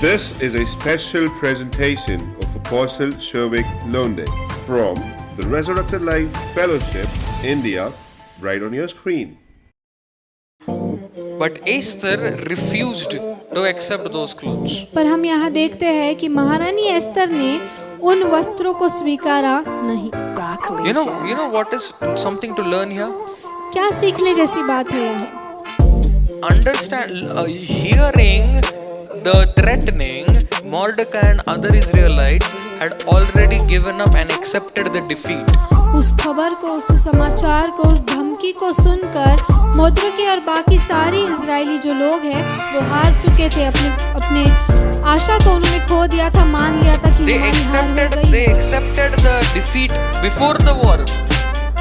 This is a special presentation of Apostle Sherwick Londe from the Resurrected Life Fellowship, India, right on your screen. But Esther refused to accept those clothes. पर हम यहाँ देखते हैं कि महारानी एस्तर ने उन वस्त्रों को स्वीकारा नहीं। You know what is something to learn here? क्या सीखने जैसी बात है यहाँ? Understand, hearing the threatening, Mordecai and other Israelites had already given up and accepted the defeat. उस खबर को, उस समाचार को, उस धमकी को सुनकर मोर्देकाई और बाकी सारी इजरायली जो लोग हैं वो हार चुके थे। अपने आशा को उन्होंने खो दिया था, मान लिया था कि हमारी हार हो गई। They accepted the defeat before the war.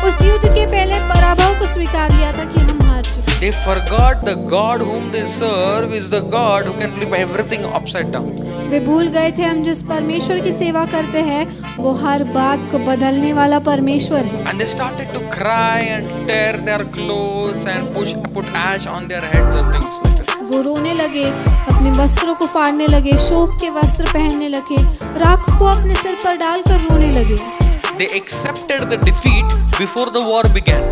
उस युद्ध के पहले पराभव को स्वीकार लिया था कि हम हार चुके। They forgot the God whom they serve is the God who can flip everything upside down. वे भूल गए थे हम जिस परमेश्वर की सेवा करते हैं वो हर बात को बदलने वाला परमेश्वर है। And they started to cry and tear their clothes and put ash on their heads and things like that. वो रोने लगे, अपने वस्त्रों को फाड़ने लगे, शोक के वस्त्र पहनने लगे, राख को अपने सिर पर डालकर रोने लगे। They accepted the defeat before the war began.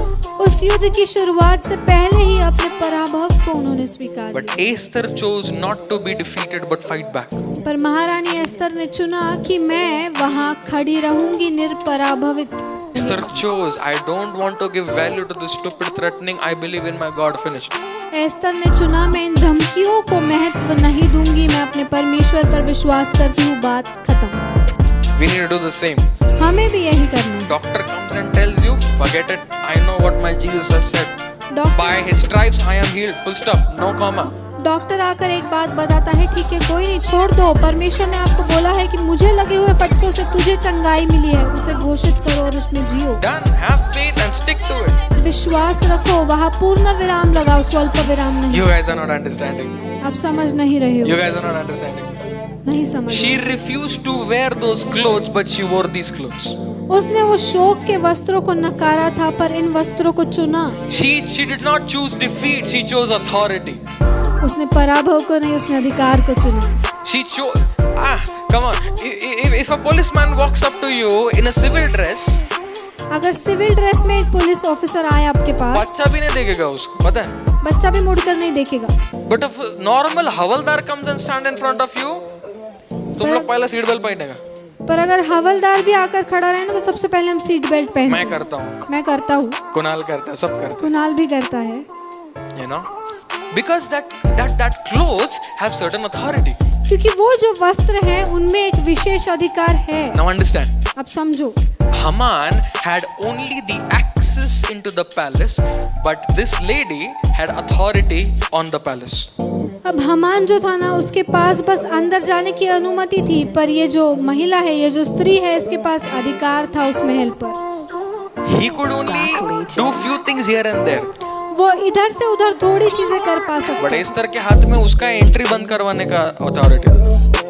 उस युद्ध की शुरुआत से पहले ही अपने पराभव को उन्होंने स्वीकार But किया। Esther chose not to be defeated but fight back. पर महारानी एस्तर ने चुना कि मैं वहाँ खड़ी रहूंगी निरपराभवित। Esther chose, I don't want to give value to the stupid threatening. I believe in my God. Finished. Esther ने चुना मैं इन धमकियों को महत्व नहीं दूंगी, मैं अपने परमेश्वर पर विश्वास करती हूँ, बात खत्म। We need to do the same. हमें भी यही करना है। Doctor comes and tells you, forget it. I know what my Jesus has said. Doctor By his stripes I am healed. Full stop. No comma. Doctor आकर एक बात बताता है, ठीक है कोई नहीं, छोड़ दो, परमेश्वर ने आपको बोला है कि मुझे लगे हुए फटकों से तुझे चंगाई मिली है, उसे घोषित करो और उसमें जियो। Done. Have faith and stick to it. विश्वास रखो, वहाँ पूर्ण विराम लगाओ, स्वल्प विराम नहीं। You guys are not understanding. आप समझ नहीं रहे You हो, guys are not understanding. नहीं समझ। She refused to wear those clothes, but she wore these clothes. उसने वो शोक के वस्त्रों को नकारा था पर इन वस्त्रों को चुना। She did not choose defeat. She chose authority. उसने पराभव को नहीं, उसने अधिकार को चुना। She chose. Come on. If a policeman walks up to you in a civil dress, अगर सिविल ड्रेस में एक पुलिस ऑफिसर आए आपके पास, बच्चा भी नहीं देखेगा उसको, पता है? बच्चा भी मुड़कर नहीं देखेगा। But if a normal havildar comes and stand in front of you, तुम लोग पहले सीट बेल्ट पहनेगा। पर अगर हवलदार भी आकर खड़ा रहे ना तो सबसे पहले हम सीट बेल्ट पहनते मैं हैं। करता हूँ, मैं करता हूँ, कुणाल करता है, सब करता कुणाल भी करता है। है, you know, because that clothes have certain authority. क्योंकि वो जो वस्त्र हैं उनमें एक विशेष अधिकार है। Now understand. अब समझो, Haman had only the access into the palace, but this lady had authority on the palace. अब हमान जो था ना उसके पास बस अंदर जाने की अनुमति थी, पर ये जो महिला है, ये जो स्त्री है, इसके पास अधिकार था उस महल पर। He could only do few things here and there. वो इधर से उधर थोड़ी चीजें कर पा सकता But है। एस्तर के हाथ में उसका एंट्री बंद करवाने का अथॉरिटी था।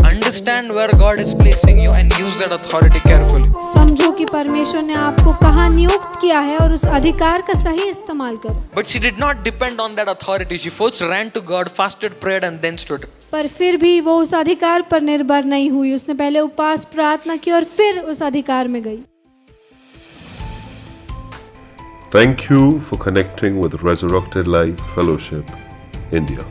Understand where God is placing you and use that authority carefully. समझो कि परमेश्वर ने आपको कहाँ नियुक्त किया है और उस अधिकार का सही इस्तेमाल करो। But she did not depend on that authority. She first ran to God, fasted, prayed, and then stood. पर फिर भी वो उस अधिकार पर निर्भर नहीं हुई, उसने पहले उपवास प्रार्थना की और फिर उस अधिकार में गई। Thank you for connecting with Resurrected Life Fellowship, India.